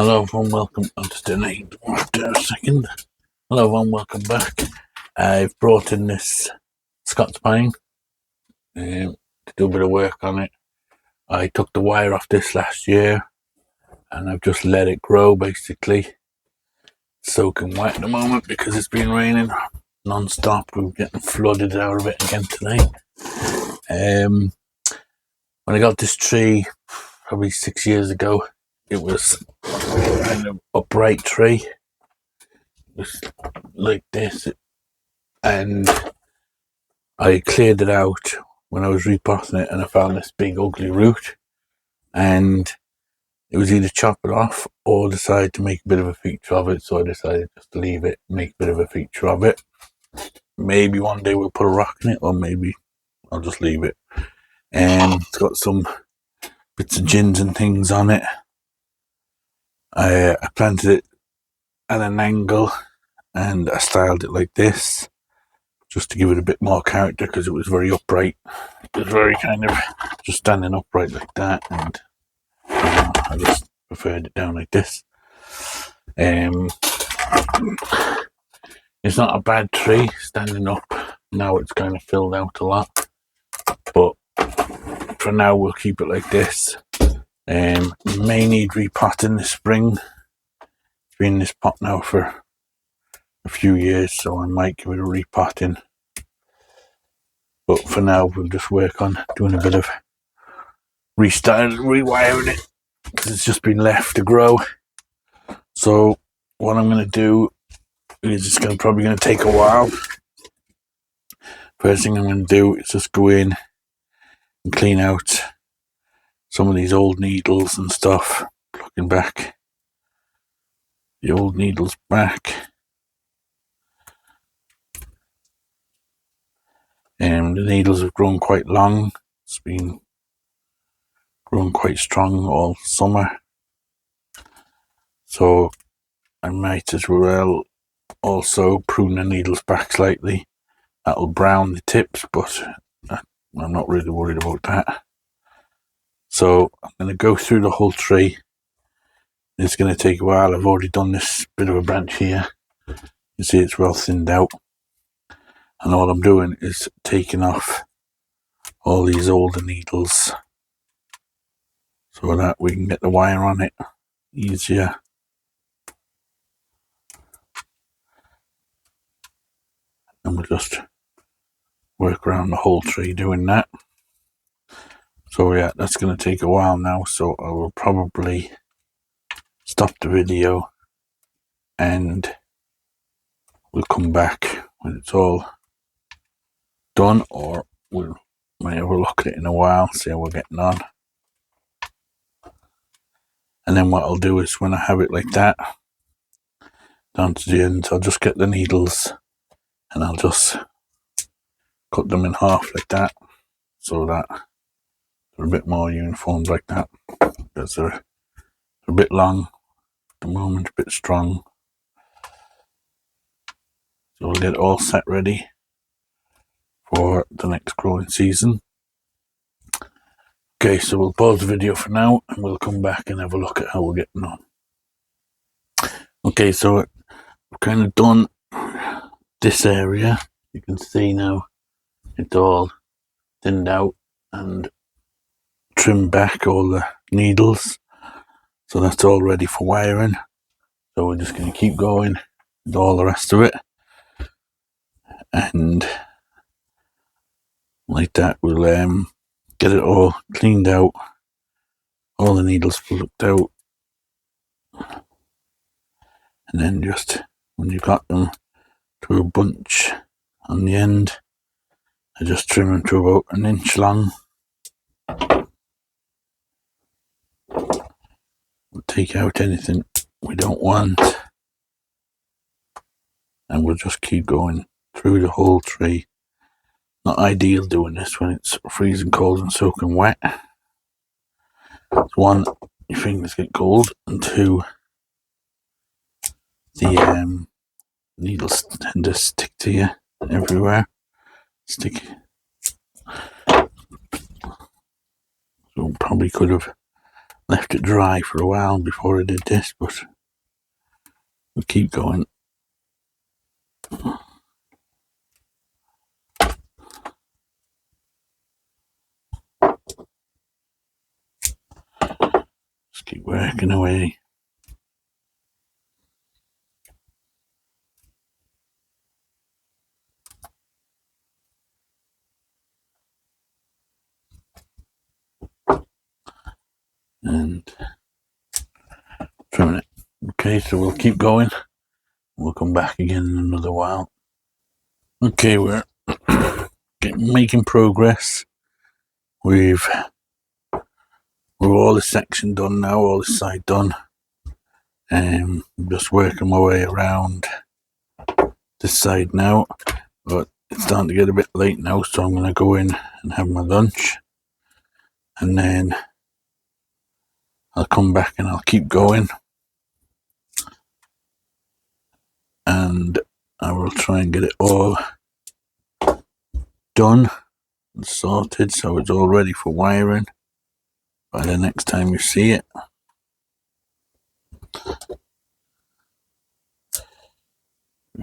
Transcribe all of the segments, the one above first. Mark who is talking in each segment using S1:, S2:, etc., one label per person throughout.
S1: Hello everyone, welcome. I'm just doing after a second. Hello everyone, welcome back. I've brought in this Scots pine to do a bit of work on it. I took the wire off this last year and I've just let it grow basically. Soaking wet at the moment because it's been raining non-stop. We're getting flooded out of it again today. When I got this tree probably 6 years ago, it was a kind of upright tree. It was like this, and I cleared it out when I was repotting it, and I found this big ugly root, and it was either chop it off or decide to make a bit of a feature of it. So I decided just to leave it, make a bit of a feature of it. Maybe one day we'll put a rock in it, or maybe I'll just leave it. And it's got some bits of gins and things on it. I planted it at an angle and I styled it like this just to give it a bit more character because it was very upright. It was very kind of just standing upright like that, and I just preferred it down like this. It's not a bad tree standing up. Now it's kind of filled out a lot, but for now we'll keep it like this. May need repotting this spring. It's been in this pot now for a few years, so I might give it a repotting. But for now we'll just work on doing a bit of restyling, rewiring it, because it's just been left to grow. So what I'm going to do is it's probably going to take a while. First thing I'm going to do is just go in and clean out some of these old needles and stuff, plucking back the old needles back. And the needles have grown quite long. It's been grown quite strong all summer. So I might as well also prune the needles back slightly. That'll brown the tips, but I'm not really worried about that. So I'm going to go through the whole tree. It's going to take a while. I've already done this bit of a branch here. You see it's well thinned out. And all I'm doing is taking off all these older needles so that we can get the wire on it easier. And we'll just work around the whole tree doing that. So yeah, that's going to take a while now, so I will probably stop the video and we'll come back when it's all done, or we'll might have a look at it in a while, see how we're getting on. And then what I'll do is when I have it like that down to the end, I'll just get the needles and I'll just cut them in half like that, so that they're a bit more uniform like that, because they're a bit long at the moment, a bit strong. So we'll get it all set ready for the next growing season. Okay, so we'll pause the video for now and we'll come back and have a look at how we're getting on. Okay, so we've kind of done this area. You can see now it's all thinned out and trimmed back all the needles. So that's all ready for wiring. So we're just going to keep going with all the rest of it. And like that, we'll get it all cleaned out, all the needles plucked out, and then just when you've got them to a bunch on the end, I just trim them to about 1 inch long. We'll take out anything we don't want, and we'll just keep going through the whole tree. Not ideal doing this when it's freezing cold and soaking wet. One, your fingers get cold, and two, the needles tend to stick to you everywhere. So probably could have left it dry for a while before I did this, but we'll keep going. Just keep working away. And trimming it. Okay, so we'll keep going. We'll come back again in another while. Okay, we're making progress. We've all this section done now, all this side done. I'm just working my way around this side now, but it's starting to get a bit late now, so I'm going to go in and have my lunch, and then I'll come back and I'll keep going, and I will try and get it all done and sorted so it's all ready for wiring by the next time you see it.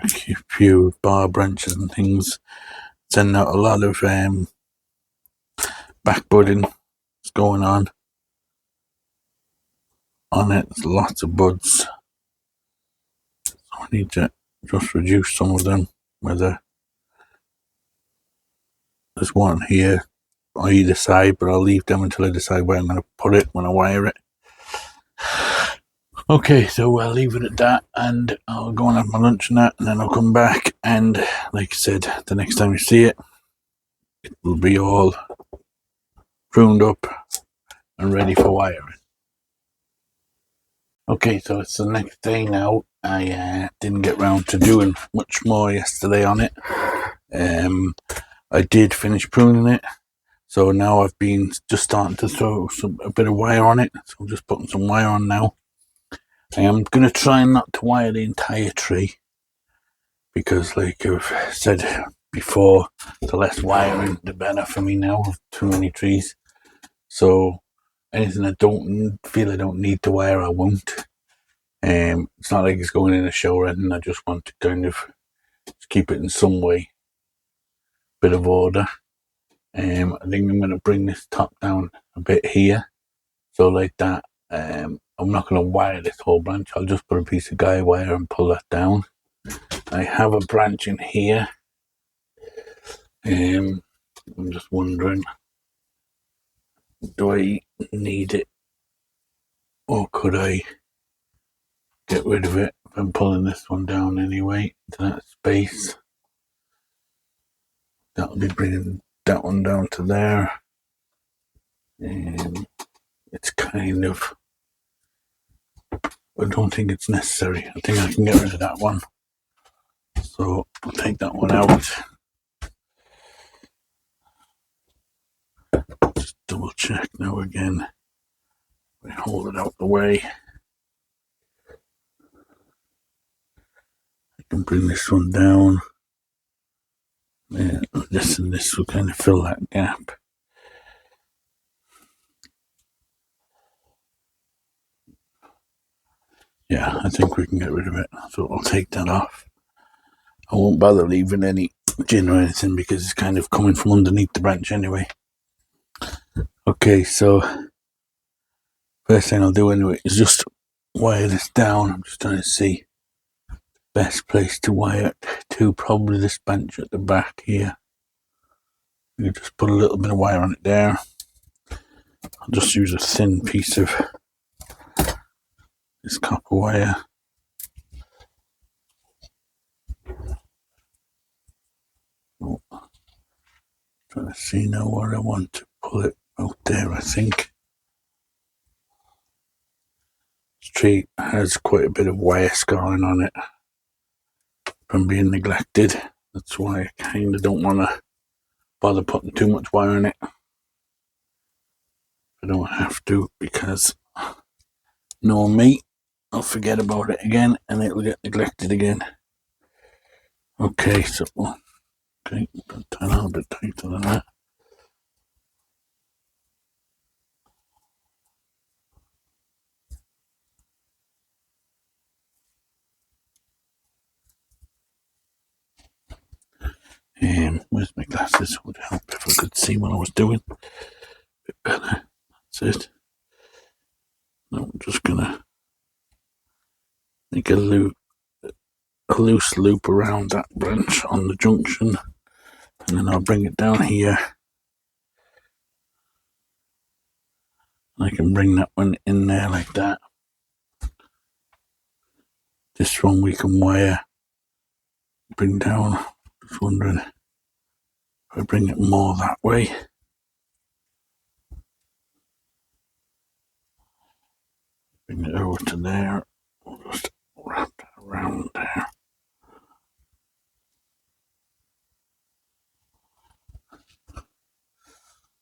S1: A few bar branches and things, sending out a lot of back budding that's going on it. There's lots of buds, so I need to just reduce some of them. Whether there's one here on either side, but I'll leave them until I decide where I'm going to put it when I wire it. Okay, so I'll leave it at that, and I'll go and have my lunch and that, and then I'll come back, and like I said, the next time you see it, it will be all pruned up and ready for wiring. Okay, so it's the next day now. I didn't get round to doing much more yesterday on it. I did finish pruning it, so now I've been just starting to throw a bit of wire on it, so I'm just putting some wire on now. I am going to try not to wire the entire tree, because like I've said before, the less wiring the better for me now with too many trees. So anything I don't feel I don't need to wire, I won't. It's not like it's going in a show or anything. I just want to kind of keep it in some way, bit of order. I think I'm going to bring this top down a bit here, so like that. I'm not going to wire this whole branch. I'll just put a piece of guy wire and pull that down. I have a branch in here. I'm just wondering, do I need it, or could I get rid of it if I'm pulling this one down anyway to that space? That'll be bringing that one down to there. It's kind of, I don't think it's necessary. I think I can get rid of that one, so I'll take that one out. Just double check now again. We hold it out the way. I can bring this one down. Yeah, this and this will kind of fill that gap. Yeah, I think we can get rid of it. So I'll take that off. I won't bother leaving any gin or anything because it's kind of coming from underneath the branch anyway. Okay, so first thing I'll do anyway is just wire this down. I'm just trying to see the best place to wire it to. Probably this bench at the back here. You just put a little bit of wire on it there. I'll just use a thin piece of this copper wire. Oh, trying to see now where I want to pull it out there, I think. This tree has quite a bit of wire scarring on it from being neglected. That's why I kind of don't want to bother putting too much wire in it. I don't have to, because knowing me, I'll forget about it again and it'll get neglected again. Okay, so okay, put that a little bit tighter than that. Where's my glasses? Would help if I could see what I was doing a bit better. That's it. Now I'm just gonna make a loose loop around that branch on the junction, and then I'll bring it down here. I can bring that one in there like that. This one we can wire, bring down. Just wondering if I bring it more that way. Bring it over to there. We'll just wrap that around there.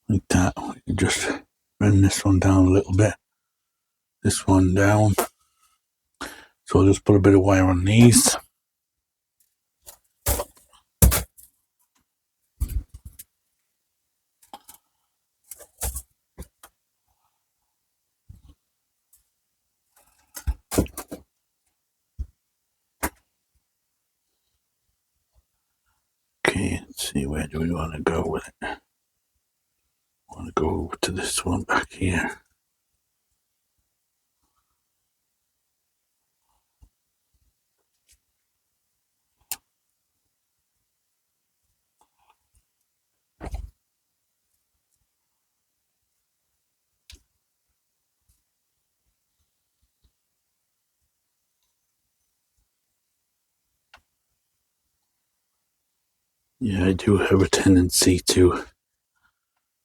S1: Like that. We can just bring this one down a little bit. This one down. So I'll just put a bit of wire on these. Okay, let's see, where do we want to go with it? I want to go over to this one back here. Yeah, I do have a tendency to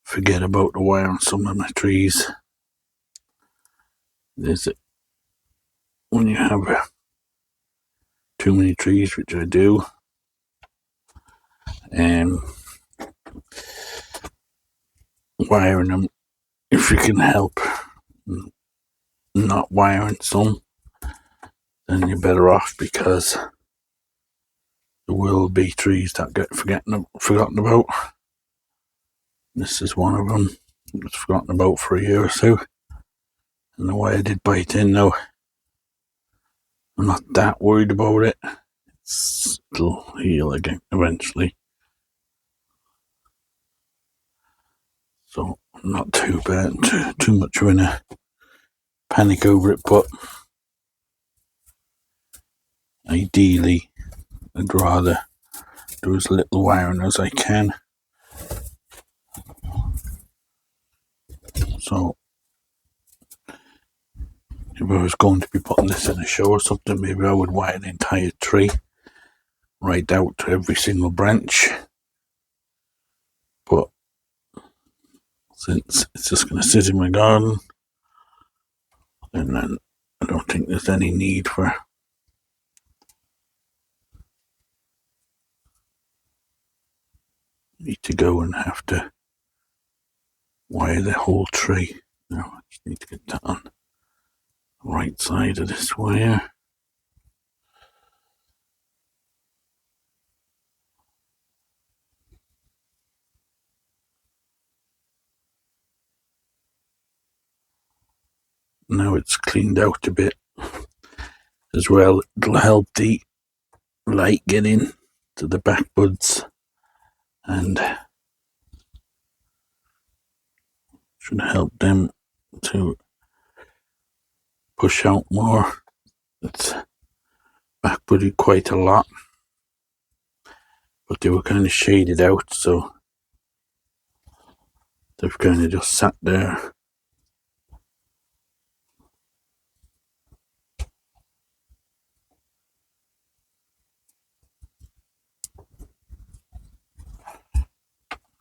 S1: forget about the wire on some of my trees. There's it. When you have too many trees, which I do, wiring them, if you can help not wiring some, then you're better off, because there will be trees that get forgotten about. This is one of them. It was forgotten about for a year or so, and the wire did bite in. Now I'm not that worried about it. It'll heal again eventually, so I'm not too bad, too much of a panic over it. But ideally, I'd rather do as little wiring as I can. So if I was going to be putting this in a show or something, maybe I would wire the entire tree right out to every single branch. But since it's just going to sit in my garden, and then I don't think there's any need for me to go and have to wire the whole tree. Now I just need to get that on the right side of this wire. Now it's cleaned out a bit as well. It'll help the light get in to the back buds, and should help them to push out more. It's back budded quite a lot, but they were kind of shaded out, so they've kind of just sat there.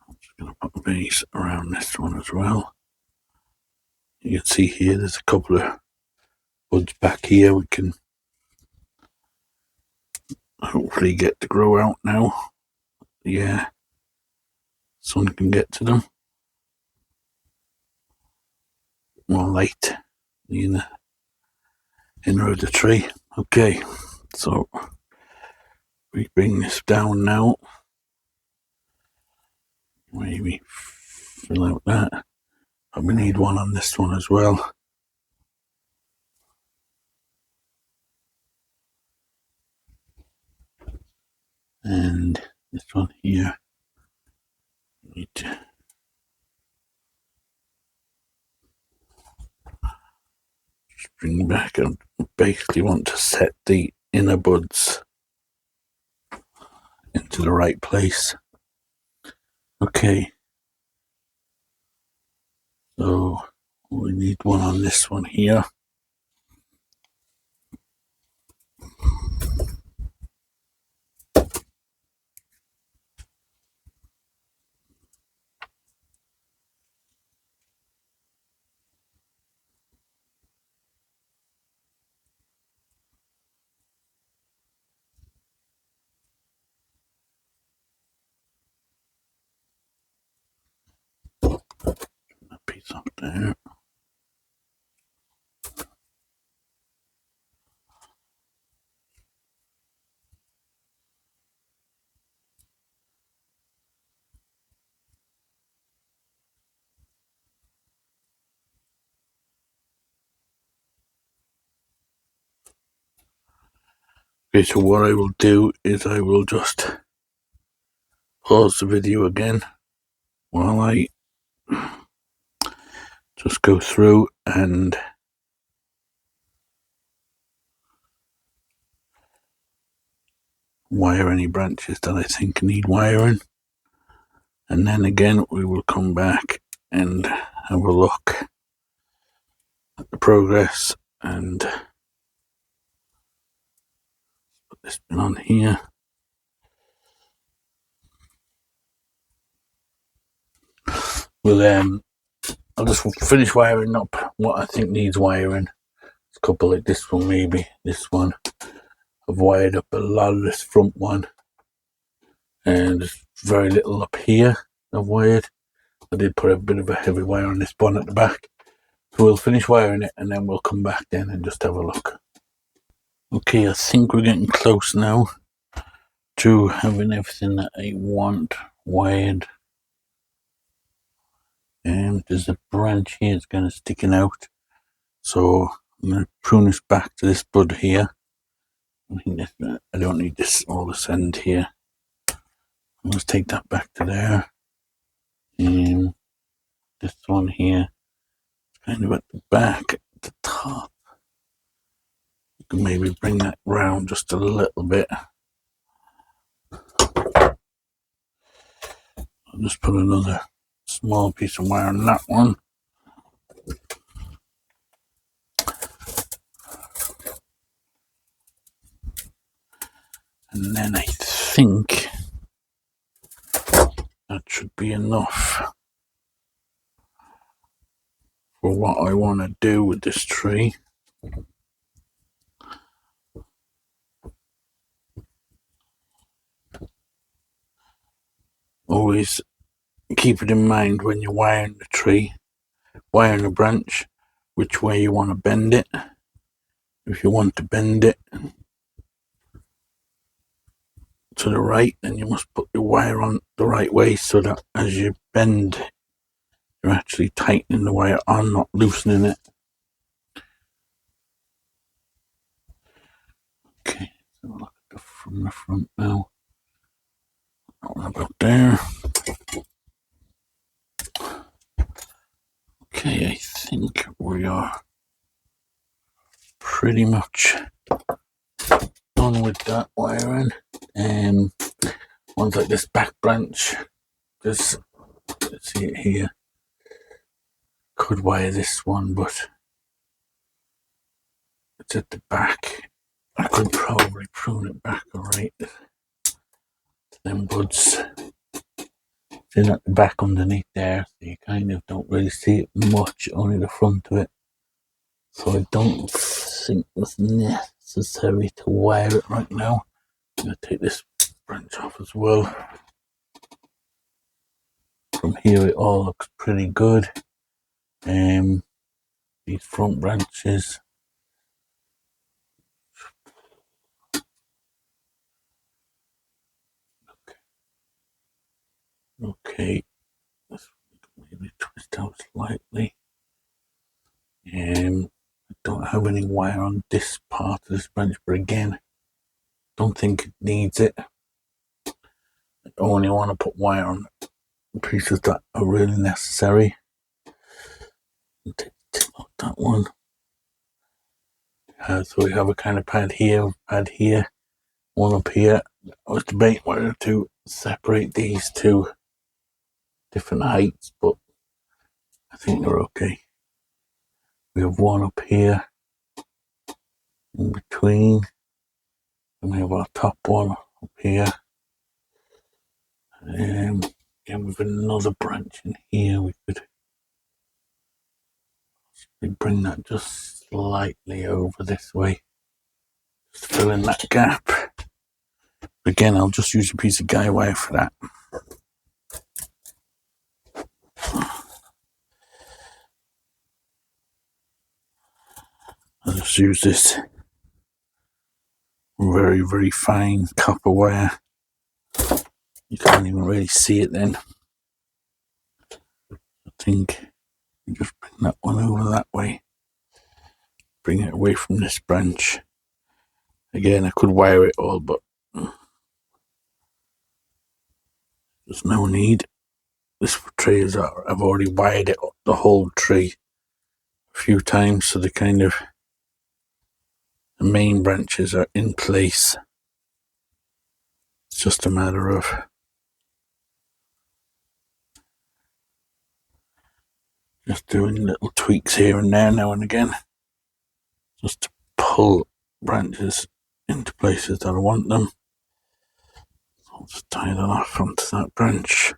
S1: I'm just going to put a base around this one as well. You can see here there's a couple of buds back here we can hopefully get to grow out now. Yeah, sun can get to them. More light in the inner of the tree. Okay, so we bring this down now. Maybe fill out that. But we need one on this one as well. And this one here. Need to bring back and basically want to set the inner buds into the right place. Okay, so we need one on this one here. That piece up there. Okay, so what I will do is I will just pause the video again while I just go through and wire any branches that I think need wiring, and then again we will come back and have a look at the progress and put this bit on here. I'll just finish wiring up what I think needs wiring. A couple like this one, maybe this one. I've wired up a lot of this front one, and there's very little up here I've wired. I did put a bit of a heavy wire on this one at the back. So we'll finish wiring it and then we'll come back then and just have a look. Okay, I think we're getting close now to having everything that I want wired. There's a branch here that's kind of sticking out, so I'm going to prune this back to this bud here. I don't need this all this end here. Let's take that back to there. This one here, kind of at the back, at the top. You can maybe bring that round just a little bit. I'll just put another small piece of wire on that one. And then I think that should be enough for what I want to do with this tree. Always keep it in mind when you're wiring the tree, wiring a branch, which way you want to bend it. If you want to bend it to the right, then you must put your wire on the right way so that as you bend, you're actually tightening the wire on, not loosening it. Okay, so look at from the front now. That one about there. Okay, I think we are pretty much done with that wiring. Ones like this back branch, let's see it here. Could wire this one, but it's at the back. I could probably prune it back alright. Them buds. It's in at the back underneath there, so you kind of don't really see it much, only the front of it. So I don't think it's necessary to wire it right now. I'm going to take this branch off as well. From here it all looks pretty good. These front branches. Okay, let's maybe twist out slightly. I don't have any wire on this part of this branch, but again, don't think it needs it. I only want to put wire on pieces that are really necessary. Take that one. So we have a kind of pad here, one up here. I was debating whether to separate these two different heights, but I think they're okay. We have one up here in between, and we have our top one up here. Again, with another branch in here, we could bring that just slightly over this way, just fill in that gap. Again, I'll just use a piece of guy wire for that. I'll just use this very, very fine copper wire. You can't even really see it then. I think you just bring that one over that way. Bring it away from this branch. Again, I could wire it all, but there's no need. This tree is, I've already wired it up, the whole tree, a few times, so the main branches are in place. It's just a matter of just doing little tweaks here and there now and again, just to pull branches into places that I want them. I'll just tie that off onto that branch.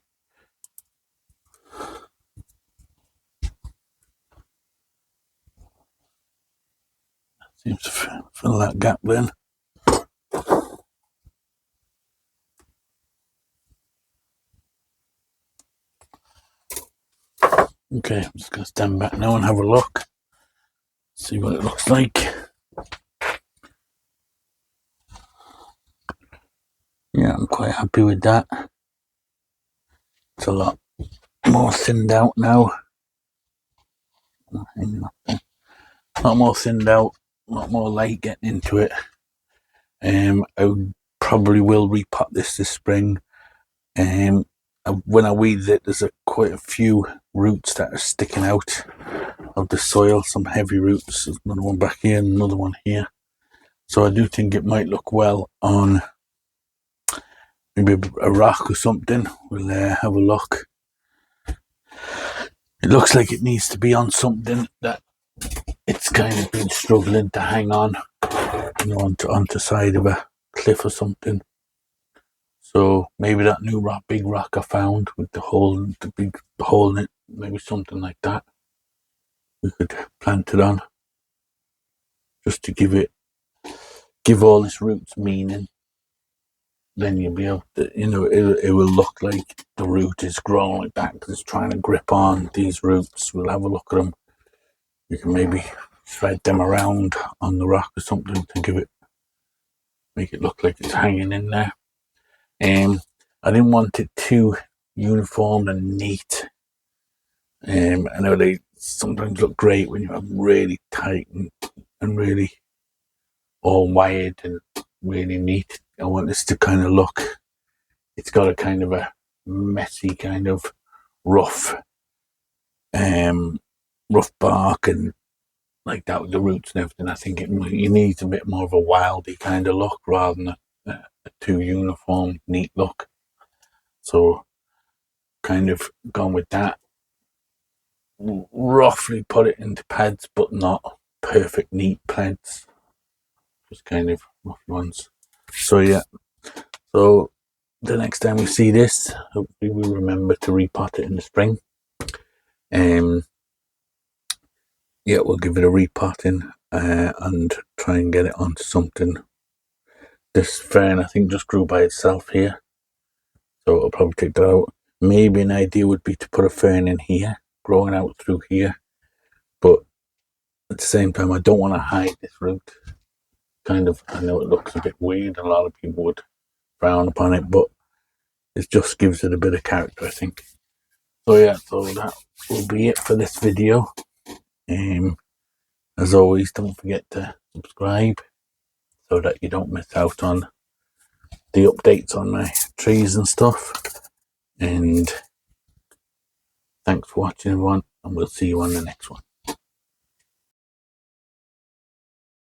S1: Seems to fill that gap then. Okay, I'm just going to stand back now and have a look, see what it looks like. Yeah, I'm quite happy with that. It's a lot more thinned out now. A lot more thinned out, a lot more light getting into it. I probably will repot this spring. When I weeded it, there's quite a few roots that are sticking out of the soil, some heavy roots. There's another one back here and another one here. So I do think it might look well on maybe a rock or something. We'll have a look. It looks like it needs to be on something that it's kind of been struggling to hang on, you know, onto side of a cliff or something. So maybe that new rock, big rock I found with the big hole in it, maybe something like that. We could plant it on, just to give all its roots meaning. Then you'll be able to, you know, it will look like the root is growing like that because it's trying to grip on these roots. We'll have a look at them. You can maybe thread them around on the rock or something to make it look like it's hanging in there. I didn't want it too uniform and neat. I know they sometimes look great when you have them really tight and really all wired and really neat. I want this to kind of look, it's got a kind of a messy kind of rough bark and like that with the roots and everything. I think it needs a bit more of a wildy kind of look rather than a too uniform, neat look. So kind of gone with that. Roughly put it into pads, but not perfect neat pads. Just kind of rough ones. So yeah. So the next time we see this, hopefully we'll remember to repot it in the spring. Yeah, we'll give it a repotting and try and get it onto something. This fern, I think, just grew by itself here, so I'll probably take that out. Maybe an idea would be to put a fern in here, growing out through here, but at the same time, I don't want to hide this root. Kind of, I know it looks a bit weird, and a lot of people would frown upon it, but it just gives it a bit of character, I think. So yeah, so that will be it for this video. As always, don't forget to subscribe so that you don't miss out on the updates on my trees and stuff. And Thanks for watching, everyone, and we'll see you on the next one.